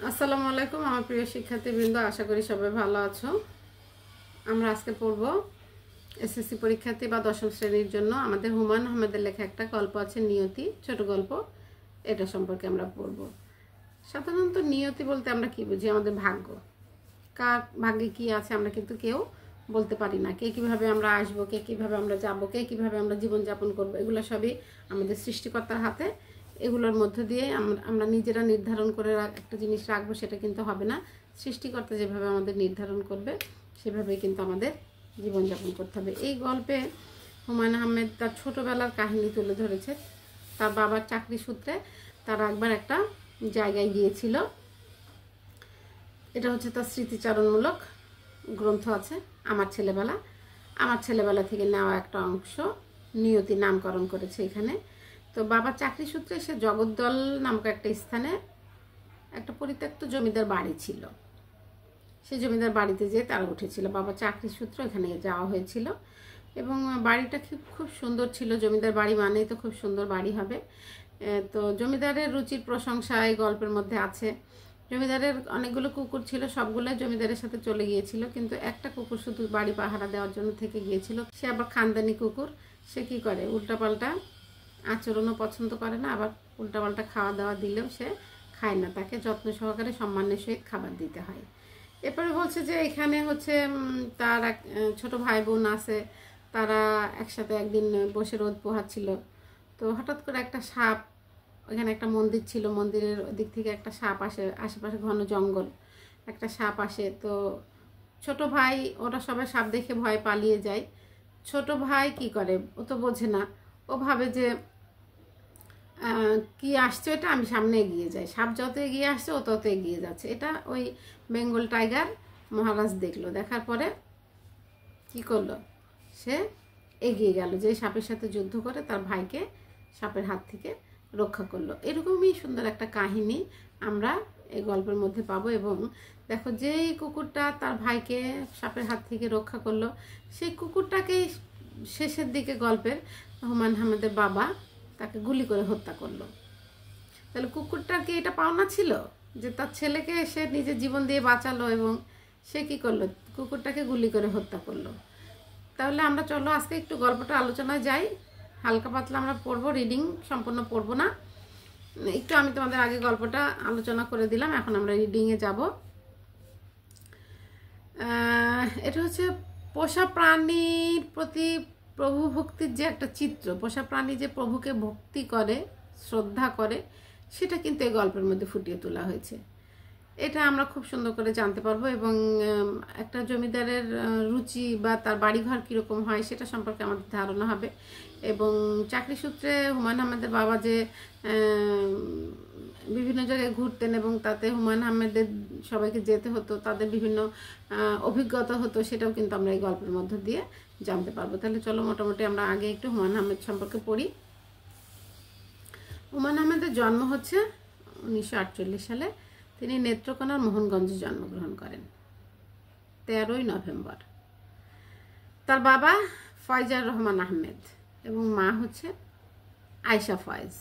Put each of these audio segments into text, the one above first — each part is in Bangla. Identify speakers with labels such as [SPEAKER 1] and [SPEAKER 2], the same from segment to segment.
[SPEAKER 1] আসসালামু আলাইকুম আমার প্রিয় শিক্ষার্থীবৃন্দ, আশা করি সবাই ভালো আছো। আমরা আজকে পড়ব এসএসসি পরীক্ষার্থী বা দশম শ্রেণীর জন্য আমাদের হুমায়ুন আহমেদের লেখা একটা গল্প আছে, নিয়তি, ছোট গল্প। এটা সম্পর্কে আমরা পড়ব। সাধারণত নিয়তি বলতে আমরা কি বুঝি? আমাদের ভাগ্য। কার ভাগ্যে কি আছে আমরা কিন্তু কেউ বলতে পারি না। কে কীভাবে আমরা আসবো, কে কীভাবে আমরা যাবো, কে কীভাবে আমরা জীবনযাপন করবো, এগুলো সবই আমাদের সৃষ্টিকর্তার হাতে। এগুলোর মধ্য দিয়ে আমরা নিজেরা নির্ধারণ করে একটা জিনিস রাখবো, সেটা কিন্তু হবে না। সৃষ্টিকর্তা যেভাবে আমাদের নির্ধারণ করবে সেভাবেই কিন্তু আমাদের জীবনযাপন করতে হবে। এই গল্পে হুমায়ুন আহমেদ তার ছোটোবেলার কাহিনী তুলে ধরেছে। তার বাবার চাকরি সূত্রে তারা একবার একটা জায়গায় গিয়েছিল। এটা হচ্ছে তার স্মৃতিচারণমূলক গ্রন্থ আছে, আমার ছেলেবেলা থেকে নেওয়া একটা অংশ, নিয়তি নামকরণ করেছে এখানে। তো বাবার চাকরি সূত্রে সে জগদ্দল নামক একটা স্থানে একটা পরিত্যক্ত জমিদার বাড়ি ছিল। সে জমিদার বাড়িতে যেয়ে তারা উঠেছিল। বাবার চাকরি সূত্রে এখানে যাওয়া হয়েছিল এবং বাড়িটা খুব সুন্দর ছিল। জমিদার বাড়ি মানেই তো খুব সুন্দর বাড়ি হবে। তো জমিদারের রুচির প্রশংসা এই গল্পের মধ্যে আছে। জমিদারের অনেকগুলো কুকুর ছিল, সবগুলোই জমিদারের সাথে চলে গিয়েছিল, কিন্তু একটা কুকুর শুধু বাড়ি পাহারা দেওয়ার জন্য থেকে গিয়েছিল। সে আবার খানদানি কুকুর। সে কি করে, উল্টাপাল্টা আচরণও পছন্দ করে না, আবার উল্টাপাল্টা খাওয়া দাওয়া দিলেও সে খায় না। তাকে যত্ন সহকারে সম্মানের সহিত খাবার দিতে হয়। এরপরে বলছে যে এখানে হচ্ছে তার এক ছোট ভাই বোন আছে, তারা একসাথে একদিন বসে রোদ পোহাচ্ছিল। তো হঠাৎ করে একটা সাপ, এখানে একটা মন্দির ছিল, মন্দিরের দিক থেকে একটা সাপ আসে, আশেপাশে ঘন জঙ্গল, একটা সাপ আসে। তো ছোট ভাই, ওরা সবাই সাপ দেখে ভয় পালিয়ে যায়। ছোট ভাই কি করে, ও তো বোঝে না, ও ভাবে যে কি আসছে এটা, আমি সামনে এগিয়ে যাই। সাপ যত এগিয়ে আসছে ও তত এগিয়ে যাচ্ছে। এটা ওই বেঙ্গল টাইগার মহারাজ দেখলো। দেখার পরে কি করলো, সে এগিয়ে গেল, যে সাপের সাথে যুদ্ধ করে তার ভাইকে সাপের হাত থেকে রক্ষা করলো। এরকমই সুন্দর একটা কাহিনী আমরা এই গল্পের মধ্যে পাবো। এবং দেখো, যেই কুকুরটা তার ভাইকে সাপের হাত থেকে রক্ষা করলো, সেই কুকুরটাকেই শেষের দিকে গল্পের হুমায়ুন আহমেদের বাবা তাকে গুলি করে হত্যা করলো। তাহলে কুকুরটার কি এটা পাওনা ছিল যে তার ছেলেকে সে নিজের জীবন দিয়ে বাঁচালো এবং সে কি করলো, কুকুরটাকে গুলি করে হত্যা করলো? তাহলে আমরা চলো আজকে একটু গল্পটা আলোচনায় যাই। হালকা পাতলা আমরা পড়বো, রিডিং সম্পূর্ণ পড়বো না। একটু আমি তোমাদের আগে গল্পটা আলোচনা করে দিলাম, এখন আমরা রিডিংয়ে যাব। এটা হচ্ছে পোষা প্রাণীর প্রতি প্রভু ভক্তির যে একটা চিত্র। পোষা প্রাণী যে প্রভুকে ভক্তি করে, শ্রদ্ধা করে, সেটা কিন্তু এই গল্পের মধ্যে ফুটিয়ে তোলা হয়েছে। এটা আমরা খুব সুন্দর করে জানতে পারবো এবং একটা জমিদারের রুচি বা তার বাড়িঘর কীরকম হয় সেটা সম্পর্কে আমাদের ধারণা হবে। এবং চাকরি সূত্রে হুমায়ুন আহমেদের বাবা যে বিভিন্ন জায়গায় ঘুরতেন এবং তাতে হুমায়ুন আহমেদের সবাইকে যেতে হতো, তাদের বিভিন্ন অভিজ্ঞতা হতো, সেটাও কিন্তু আমরা এই গল্পের মধ্য দিয়ে জানতে পারবো। তাহলে চলো মোটামুটি আমরা আগে একটু হুমায়ুন আহমেদ সম্পর্কে পড়ি। হুমায়ুন আহমেদের জন্ম হচ্ছে 1948 সালে। তিনি নেত্রকোনার মোহনগঞ্জে জন্মগ্রহণ করেন 13ই নভেম্বর। তার বাবা ফয়জার রহমান আহমেদ এবং মা হচ্ছে আয়শা ফয়েজ।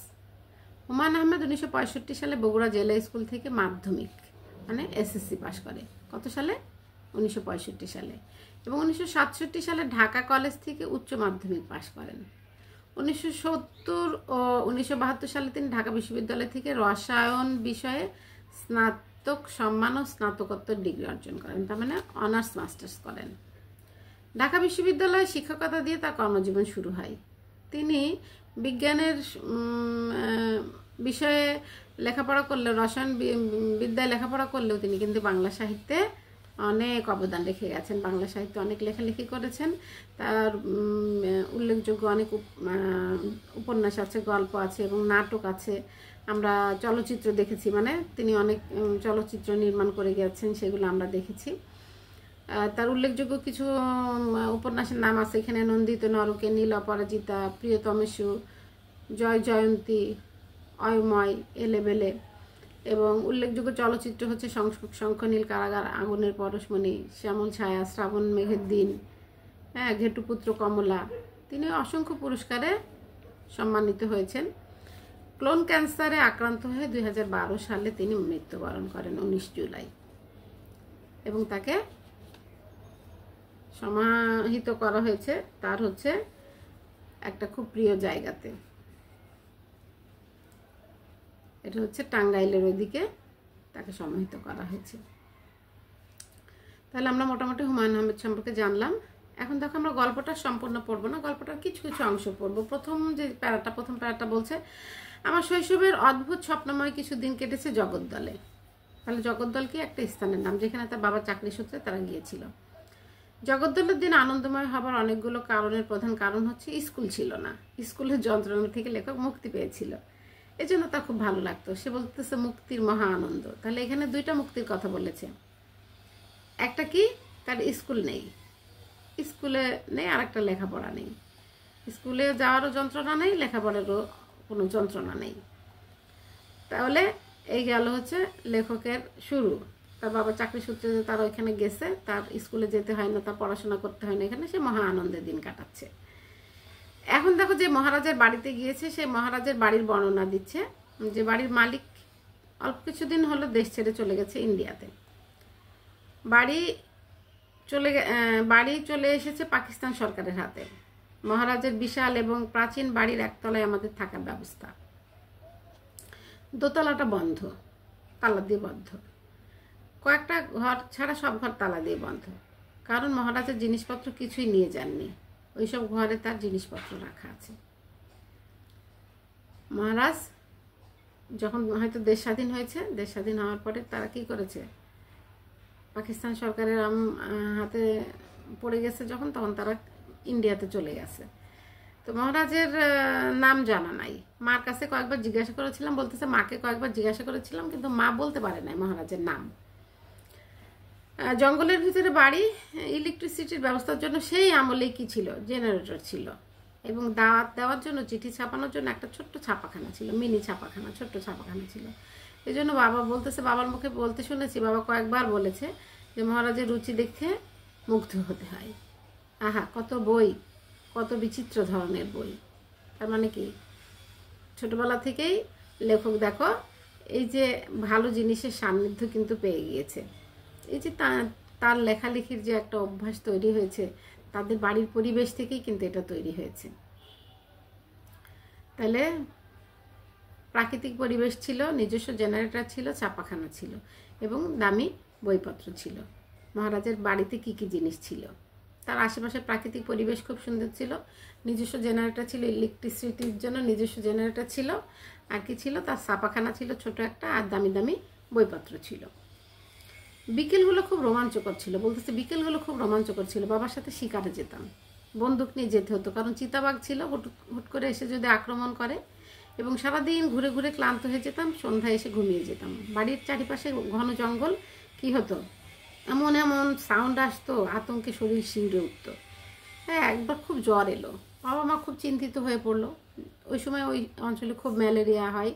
[SPEAKER 1] হুমায়ুন আহমেদ 1965 সালে বগুড়া জেলা স্কুল থেকে মাধ্যমিক মানে এসএসসি পাশ করে। কত সালে? 1965 সালে। এবং 1967 সালে ঢাকা কলেজ থেকে উচ্চ মাধ্যমিক পাশ করেন। 1970 ও 1972 সালে তিনি ঢাকা বিশ্ববিদ্যালয় থেকে রসায়ন বিষয়ে স্নাতক সম্মান ও স্নাতকোত্তর ডিগ্রি অর্জন করেন, তার মানে অনার্স মাস্টার্স করেন। ঢাকা বিশ্ববিদ্যালয়ে শিক্ষকতা দিয়ে তার কর্মজীবন শুরু হয়। তিনি বিজ্ঞানের বিষয়ে লেখাপড়া করলেও, রসায়ন বিদ্যায় লেখাপড়া করলেও তিনি কিন্তু বাংলা সাহিত্যে অনেক অবদান রেখে গেছেন। বাংলা সাহিত্যে অনেক লেখালেখি করেছেন। তার উল্লেখযোগ্য অনেক উপন্যাস আছে, গল্প আছে এবং নাটক আছে। আমরা চলচ্চিত্র দেখেছি, মানে তিনি অনেক চলচ্চিত্র নির্মাণ করে গেছেন, সেগুলো আমরা দেখেছি। তার উল্লেখযোগ্য কিছু উপন্যাসের নাম আছে এখানে: নন্দিত নরকে, নীল অপরাজিতা, প্রিয়তমেশু, জয় জয়ন্তী, অয়ময়, এলেবেলে। এবং উল্লেখযোগ্য চলচ্চিত্র হচ্ছে শঙ্খনীল কারাগার, আগুনের পরশমণি, শ্যামল ছায়া, শ্রাবণ মেঘের দিন, ঘেটুপুত্র কমলা। তিনি অসংখ্য পুরস্কারে সম্মানিত হয়েছেন। ক্লোন ক্যান্সারে আক্রান্ত হয়ে 2012 সালে তিনি মৃত্যুবরণ করেন 19 জুলাই, এবং তাকে সমাহিত করা হয়েছে তার হচ্ছে একটা খুব প্রিয় জায়গাতে। এটা হচ্ছে টাঙ্গাইলের ওইদিকে তাকে সমাহিত করা হয়েছে। তাহলে আমরা মোটামুটি হুমায়ুন আহমেদ সম্পর্কে জানলাম। এখন দেখো আমরা গল্পটা সম্পূর্ণ পড়বো না, গল্পটার কিছু কিছু অংশ পড়বো। প্রথম প্যারাটা বলছে, আমার শৈশবের অদ্ভুত স্বপ্নময় কিছু দিন কেটেছে জগদ্দলে। তাহলে জগদ্দল কি একটা স্থানের নাম, যেখানে তার বাবার চাকরি সূত্রে তারা গিয়েছিল। জগদ্দলের দিন আনন্দময় হবার অনেকগুলো কারণের প্রধান কারণ হচ্ছে স্কুল ছিল না। স্কুলের যন্ত্রণা থেকে লেখক মুক্তি পেয়েছিল, এজন্য তার খুব ভালো লাগতো। সে বলতেছে মুক্তির মহা আনন্দ। তাহলে এখানে দুইটা মুক্তির কথা বলেছে। একটা কি, তার স্কুল নেই, স্কুলে নেই, আর একটা লেখাপড়া নেই। স্কুলে যাওয়ারও যন্ত্রণা নেই, লেখাপড়ারও কোনো যন্ত্রণা নেই। তাহলে এই গেল হচ্ছে লেখকের শুরু। তার বাবা চাকরি সূত্রে তার ওইখানে গেছে, তার স্কুলে যেতে হয় না, তার পড়াশোনা করতে হয় না, এখানে সে মহা আনন্দের দিন কাটাচ্ছে। এখন দেখো যে মহারাজের বাড়িতে গিয়েছে, সে মহারাজের বাড়ির বর্ণনা দিচ্ছে, যে বাড়ির মালিক অল্প কিছুদিন হলো দেশ ছেড়ে চলে গেছে ইন্ডিয়াতে। বাড়ি চলে এসেছে পাকিস্তান সরকারের হাতে। মহারাজের বিশাল এবং প্রাচীন বাড়ির একতলায় আমাদের থাকার ব্যবস্থা। দোতলাটা বন্ধ, তালা দিয়ে বন্ধ। কয়েকটা ঘর ছাড়া সব ঘর তালা দিয়ে বন্ধ, কারণ মহারাজের জিনিসপত্র কিছুই নিয়ে যাননি। ওইসব ঘরে তার জিনিসপত্র রাখা আছে। মহারাজ যখন হয়তো দেশ স্বাধীন হয়েছে, দেশ স্বাধীন হওয়ার পরে তারা কি করেছে, পাকিস্তান সরকারের হাতে পড়ে গেছে যখন, তখন তারা ইন্ডিয়াতে চলে গেছে। তো মহারাজের নাম জানা নাই। মার কাছে কয়েকবার জিজ্ঞাসা করেছিলাম, বলতেছে মাকে কয়েকবার জিজ্ঞাসা করেছিলাম, কিন্তু মা বলতে পারে নাই মহারাজের নাম। জঙ্গলের ভিতরে বাড়ি, ইলেকট্রিসিটির ব্যবস্থার জন্য সেই আমলেই কি ছিল, জেনারেটর ছিল, এবং দাওয়াত দেওয়ার জন্য, চিঠি ছাপানোর জন্য একটা ছোট্ট ছাপাখানা ছিল, মিনি ছাপাখানা, ছোট্ট ছাপাখানা ছিল। এই জন্য বাবা বলতেছে, বাবার মুখে বলতে শুনেছি, বাবা কয়েকবার বলেছে যে মহারাজের রুচি দেখে মুগ্ধ হতে হয়। আহা, কত বই, কত বিচিত্র ধরনের বই। তার মানে কি, ছোটবেলা থেকেই লেখক দেখো এই যে ভালো জিনিসের সান্নিধ্য কিন্তু পেয়ে গিয়েছে। এই যে তার লেখালেখির যে একটা অভ্যাস তৈরি হয়েছে, তাদের বাড়ির পরিবেশ থেকেই কিন্তু এটা তৈরি হয়েছে। তাহলে প্রাকৃতিক পরিবেশ ছিল, নিজস্ব জেনারেটর ছিল, ছাপাখানা ছিল, এবং দামি বইপত্র ছিল। মহারাজের বাড়িতে কি কি জিনিস ছিল, তার আশেপাশে প্রাকৃতিক পরিবেশ খুব সুন্দর ছিল, নিজস্ব জেনারেটর ছিল, ইলেকট্রিসিটির জন্য নিজস্ব জেনারেটর ছিল, আর কি ছিল, তার ছাপাখানা ছিল ছোট একটা, আর দামি দামি বইপত্র ছিল। বিকেলগুলো খুব রোমাঞ্চকর ছিল, বলতেছে বিকেলগুলো খুব রোমাঞ্চকর ছিল। বাবার সাথে শিকারে যেতাম, বন্দুক নিয়ে যেতে হতো, কারণ চিতাবাঘ ছিল, হুট করে এসে যদি আক্রমণ করে, এবং সারাদিন ঘুরে ঘুরে ক্লান্ত হয়ে যেতাম, সন্ধ্যায় এসে ঘুমিয়ে যেতাম। বাড়ির চারিপাশে ঘন জঙ্গল, কি হতো, এমন এমন সাউন্ড আসতো, আতঙ্কে শরীর শিউরে উঠতো। হ্যাঁ, একবার খুব জ্বর এলো, বাবা মা খুব চিন্তিত হয়ে পড়লো। ওই সময় ওই অঞ্চলে খুব ম্যালেরিয়া হয়,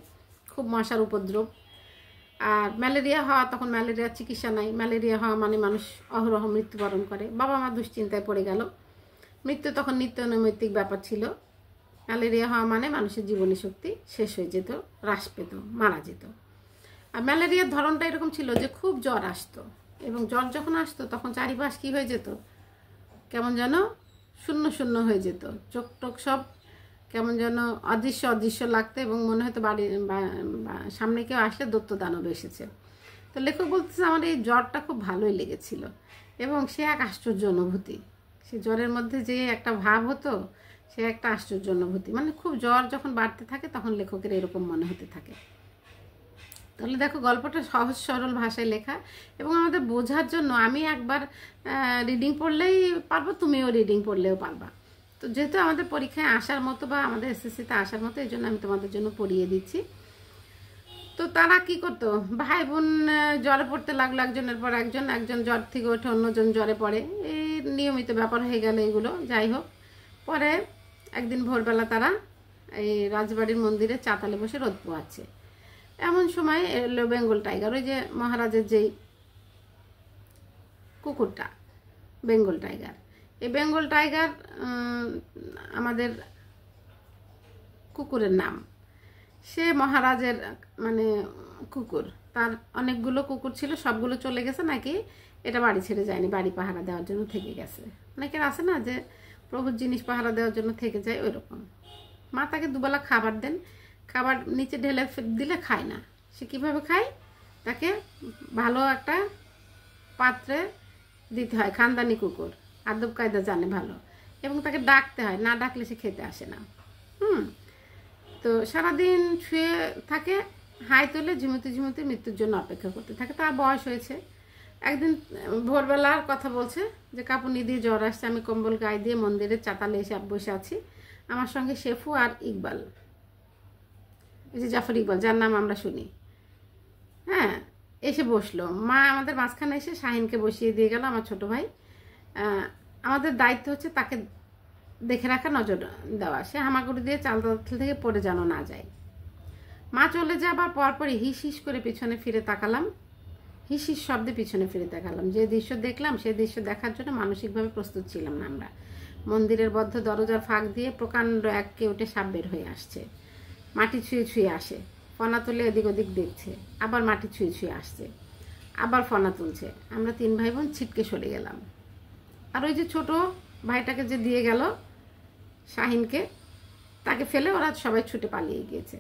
[SPEAKER 1] খুব মশার উপদ্রব। আর ম্যালেরিয়া হওয়া, তখন ম্যালেরিয়ার চিকিৎসা নাই, ম্যালেরিয়া হওয়া মানে মানুষ অহরহ মৃত্যুবরণ করে। বাবা মা দুশ্চিন্তায় পড়ে গেল। মৃত্যু তখন নিত্য নৈমিত্তিক ব্যাপার ছিল। ম্যালেরিয়া হওয়া মানে মানুষের জীবনী শক্তি শেষ হয়ে যেত, হ্রাস পেত, মারা যেত। আর ম্যালেরিয়ার ধরনটা এরকম ছিল যে খুব জ্বর আসতো, এবং জ্বর যখন আসতো তখন চারিপাশ কী হয়ে যেত, কেমন যেন শূন্য শূন্য হয়ে যেত, চোখ টোক সব কেমন যেন অদৃশ্য অদৃশ্য লাগতো, এবং মনে হতো বাড়ির সামনে কেউ আসলে দৈত্য দানব এসেছে। তো লেখক বলতেছে আমার এই জ্বরটা খুব ভালোই লেগেছিল, এবং সে এক আশ্চর্য অনুভূতি। সে জ্বরের মধ্যে যে একটা ভাব হতো, সে একটা আশ্চর্য অনুভূতি, মানে খুব জ্বর যখন বাড়তে থাকে তখন লেখকের এরকম মনে হতে থাকে। তাহলে দেখো গল্পটা সহজ সরল ভাষায় লেখা, এবং আমাদের বোঝার জন্য আমি একবার রিডিং পড়লেই পারবো, তুমিও রিডিং পড়লেও পারবা। তো যেহেতু আমাদের পরীক্ষায় আসার মতো বা আমাদের এসএসসিতে আসার মতো, এই জন্য আমি তোমাদের জন্য পড়িয়ে দিচ্ছি। তো তারা কি করতো, ভাই বোন জ্বরে পড়তে লাগলো একজনের পর একজন, একজন জ্বর থেকে ওঠে অন্যজন জ্বরে পড়ে, এই নিয়মিত ব্যাপার হয়ে গেল এগুলো। যাই হোক, পরে একদিন ভোরবেলা তারা এই রাজবাড়ির মন্দিরে চাতালে বসে রোদ পোহাচ্ছে। এমন সময় এলো বেঙ্গল টাইগার, ওই যে মহারাজের যেই কুকুরটা, বেঙ্গল টাইগার। এই বেঙ্গল টাইগার আমাদের কুকুরের নাম। সে মহারাজের মানে কুকুর, তার অনেকগুলো কুকুর ছিল, সবগুলো চলে গেছে নাকি, এটা বাড়ি ছেড়ে যায়নি, বাড়ি পাহারা দেওয়ার জন্য থেকে গেছে। অনেকের আছে না যে প্রভুর জিনিস পাহারা দেওয়ার জন্য থেকে যায়, ওই রকম। মা তাকে দুবেলা খাবার দেন, খাবার নিচে ঢেলে দিলে খায় না। সে কীভাবে খায়, তাকে ভালো একটা পাত্রে দিতে হয়, খানদানি কুকুর, আদব কায়দা জানে ভালো, এবং তাকে ডাকতে হয়, না ডাকলে সে খেতে আসে না। তো সারাদিন শুয়ে থাকে, হাই তোলে, ঝিমুতে ঝিমুতে মৃত্যুর জন্য অপেক্ষা করতে থাকে। তার বয়স হয়েছে। একদিন ভোরবেলার কথা বলছে যে কাঁপুনি দিয়ে জ্বর আসছে, আমি কম্বল গায়ে দিয়ে মন্দিরের চাতালে এসে বসে আছি, আমার সঙ্গে শেফু আর ইকবাল, এই যে জাফর ইকবাল যার নাম আমরা শুনি, হ্যাঁ, এসে বসলো। মা আমাদের মাঝখানে এসে শাহিনকে বসিয়ে দিয়ে গেল, আমার ছোট ভাই। আমাদের দায়িত্ব হচ্ছে তাকে দেখে রাখা, নজর দেওয়া। সে হামাগুড়ি দিয়ে চাল থেকে পড়ে যেন না যায়। মা চলে যাবার পরপরই হিস হিস করে পিছনে ফিরে তাকালাম, হিস হিস শব্দে পিছনে ফিরে তাকালাম। যে দৃশ্য দেখলাম সেই দৃশ্য দেখার জন্য মানসিকভাবে প্রস্তুত ছিলাম না আমরা। মন্দিরের বদ্ধ দরজার ফাঁক দিয়ে প্রকাণ্ড এক কেউটে সাপ বের হয়ে আসছে, মাটি ছুঁয়ে ছুঁয়ে আসে, ফনা তুলে এদিক ওদিক দেখছে, আবার মাটি ছুঁয়ে ছুঁয়ে আসছে, আবার ফনা তুলছে। আমরা 3 ভাই বোন ছিটকে সরে গেলাম। আর ওই যে ছোট ভাইটাকে যে দিয়ে গেল শাহিনকে, তাকে ফেলে ওরা সবাই ছুটে পালিয়ে গিয়েছে।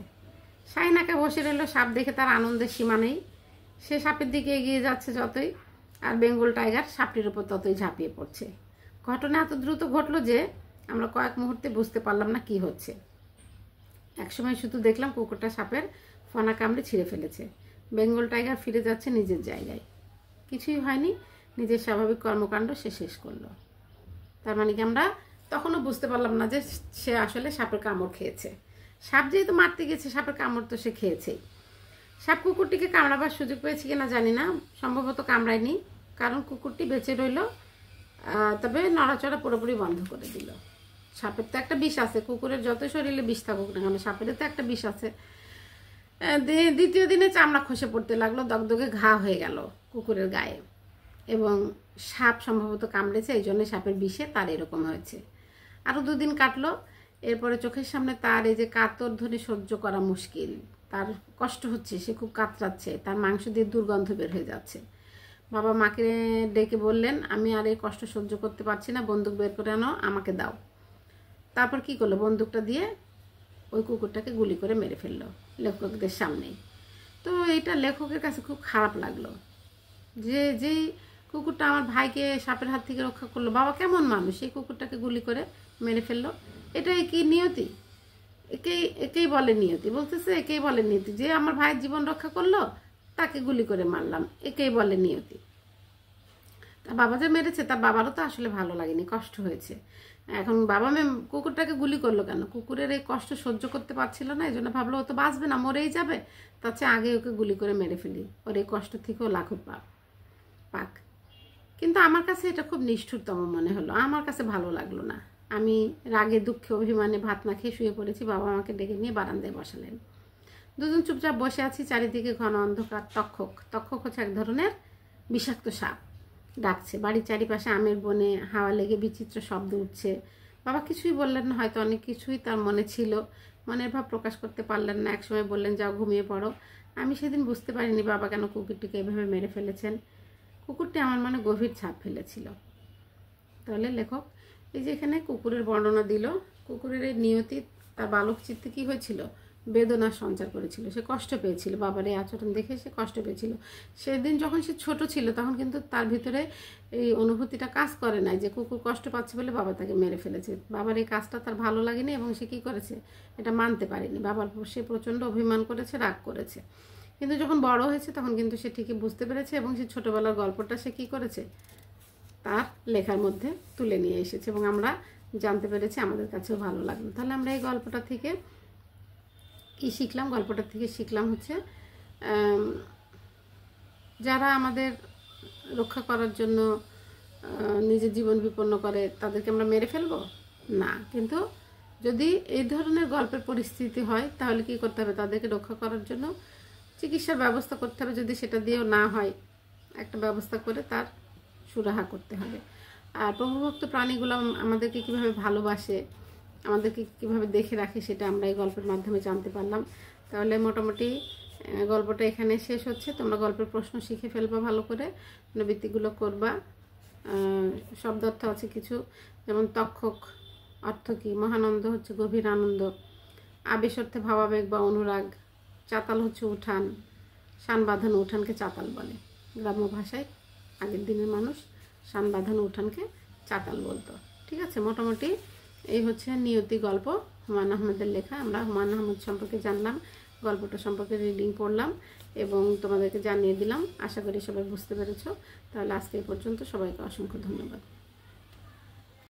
[SPEAKER 1] শাহিন একা বসে রইল, সাপ দেখে তার আনন্দের সীমা নেই। সে সাপের দিকে এগিয়ে যাচ্ছে যতই, আর বেঙ্গল টাইগার সাপটির উপর ততই ঝাঁপিয়ে পড়ছে। ঘটনা এত দ্রুত ঘটলো যে আমরা কয়েক মুহূর্তে বুঝতে পারলাম না কি হচ্ছে। একসময় শুধু দেখলাম কুকুরটা সাপের ফনা কামড়ে ছিঁড়ে ফেলেছে। বেঙ্গল টাইগার ফিরে যাচ্ছে নিজের জায়গায়, কিছুই হয়নি, নিজের স্বাভাবিক কর্মকাণ্ড সে শেষ করলো। তার মানে কি আমরা তখনও বুঝতে পারলাম না যে সে আসলে সাপের কামড় খেয়েছে। সাপ যেহেতু মারতে গেছে, সাপের কামড় তো সে খেয়েছেই। সাপ কুকুরটিকে কামড়াবার সুযোগ পেয়েছে কিনা জানি না, সম্ভবত কামড়ায়নি, কারণ কুকুরটি বেঁচে রইল, তবে নড়াচড়া পুরোপুরি বন্ধ করে দিল। সাপের তো একটা বিষ আছে, কুকুরের যত শরীরে বিষ থাকুক না কেন, সাপেরও তো একটা বিষ আছে। দ্বিতীয় দিনে চামড়া খসে পড়তে লাগলো, দগদগে ঘা হয়ে গেল কুকুরের গায়ে, এবং সাপ সম্ভবত কামড়েছে, এই জন্য সাপের বিষে তার এরকম হয়েছে। আরও 2 দিন কাটলো। এরপরে চোখের সামনে তার এই যে কাতর ধ্বনি সহ্য করা মুশকিল, তার কষ্ট হচ্ছে, সে খুব কাতরাচ্ছে, তার মাংস দিয়ে দুর্গন্ধ বের হয়ে যাচ্ছে। বাবা মাকে ডেকে বললেন, আমি আর এই কষ্ট সহ্য করতে পারছি না, বন্দুক বের করে আনো, আমাকে দাও। তারপর কি করলো, বন্দুকটা দিয়ে ওই কুকুরটাকে গুলি করে মেরে ফেললো লেখকদের সামনেই। তো এইটা লেখকের কাছে খুব খারাপ লাগলো যে যেই কুকুরটা আমার ভাইকে সাপের হাত থেকে রক্ষা করলো, বাবা কেমন মানুষ, এই কুকুরটাকে গুলি করে মেরে ফেললো। এটাই কি নিয়তি? একেই বলে নিয়তি। বলতেছে একেই বলে নিয়তি, যে আমার ভাইয়ের জীবন রক্ষা করলো তাকে গুলি করে মারলাম, একেই বলে নিয়তি। তার বাবা যে মেরেছে তার বাবারও তো আসলে ভালো লাগেনি, কষ্ট হয়েছে। এখন বাবা কুকুরটাকে গুলি করলো কেন? কুকুরের এই কষ্ট সহ্য করতে পারছিল না, এই জন্য ভাবলো ও তো বাঁচবে না, মরেই যাবে, তার চেয়ে আগে ওকে গুলি করে মেরে ফেলি, ওর এই কষ্ট থেকেও লাঘব পাক। কিন্তু আমার কাছে এটা খুব নিষ্ঠুরতম মনে হলো, আমার কাছে ভালো লাগলো না। আমি রাগে দুঃখে অভিমানে ভাত না খেয়ে শুয়ে পড়েছি। বাবা আমাকে ডেকে নিয়ে বারান্দায় বসালেন। 2 জন চুপচাপ বসে আছি, চারিদিকে ঘন অন্ধকার। তক্ষক হচ্ছে এক ধরনের বিষাক্ত সাপ, ডাকছে। বাড়ির চারিপাশে আমের বনে হাওয়া লেগে বিচিত্র শব্দ উঠছে। বাবা কিছুই বললেন না, হয়তো অনেক কিছুই তার মনে ছিল, মনের ভাব প্রকাশ করতে পারলেন না। একসময় বললেন, যাও ঘুমিয়ে পড়ো। আমি সেদিন বুঝতে পারিনি বাবা কেন কুকুরটিকে এভাবে মেরে ফেলেছেন। কুকুরটি আমার মনে গভীর ছাপ ফেলেছিল। তাহলে লেখক এই যে এখানে কুকুরের বর্ণনা দিল, কুকুরের এই নিয়তি তার বালক চিত্তে কী হয়েছিল, বেদনার সঞ্চার করেছিল, সে কষ্ট পেয়েছিল, বাবার এই আচরণ দেখে সে কষ্ট পেয়েছিল। সেদিন যখন সে ছোট ছিল তখন কিন্তু তার ভিতরে এই অনুভূতিটা কাজ করে নাই যে কুকুর কষ্ট পাচ্ছে বলে বাবা তাকে মেরে ফেলেছে। বাবার এই কাজটা তার ভালো লাগেনি এবং সে কী করেছে, এটা মানতে পারেনি। বাবার সে প্রচণ্ড অভিমান করেছে, রাগ করেছে। কিন্তু যখন বড় হয়েছে তখন কিন্তু সে ঠিকই বুঝতে পেরেছে, এবং সে ছোটোবেলার গল্পটা সে কী করেছে, তার লেখার মধ্যে তুলে নিয়ে এসেছে, এবং আমরা জানতে পেরেছি, আমাদের কাছেও ভালো লাগলো। তাহলে আমরা এই গল্পটা থেকে কি শিখলাম? গল্পটা থেকে শিখলাম হচ্ছে যারা আমাদের রক্ষা করার জন্য নিজের জীবন বিপন্ন করে তাদেরকে আমরা মেরে ফেলবো না, কিন্তু যদি এই ধরনের গল্পের পরিস্থিতি হয় তাহলে কি করতে হবে, তাদেরকে রক্ষা করার জন্য চিকিৎসার ব্যবস্থা করতে হবে। যদি সেটা দিয়েও না হয়, একটা ব্যবস্থা করে তার সুরাহা করতে হবে। আর প্রভুভক্ত প্রাণীগুলো আমাদেরকে কীভাবে ভালোবাসে, আমাদেরকে কীভাবে দেখে রাখে, সেটা আমরা এই গল্পের মাধ্যমে জানতে পারলাম। তাহলে মোটামুটি গল্পটা এখানে শেষ হচ্ছে। তোমরা গল্পের প্রশ্ন শিখে ফেলবা, ভালো করে পুনরাবৃত্তিগুলো করবা। শব্দ অর্থ আছে কিছু, যেমন তক্ষক অর্থ কি, মহানন্দ হচ্ছে গভীর আনন্দ, আবেশ অর্থে ভাবাবেগ বা অনুরাগ, চাতাল হচ্ছে উঠান, শান বাঁধানো উঠানকে চাতাল বলে। গ্রাম্য ভাষায় আগের দিনের মানুষ শান বাঁধানো উঠানকে চাতাল বলতো। ঠিক আছে, মোটামুটি এই হচ্ছে নিয়তি গল্প, হুমায়ুন আহমেদের লেখা। আমরা হুমায়ুন আহমেদ সম্পর্কে জানলাম, গল্পটা সম্পর্কে রিডিং পড়লাম এবং তোমাদেরকে জানিয়ে দিলাম। আশা করি সবাই বুঝতে পেরেছো। তাহলে আজকে এই পর্যন্ত, সবাইকে অসংখ্য ধন্যবাদ।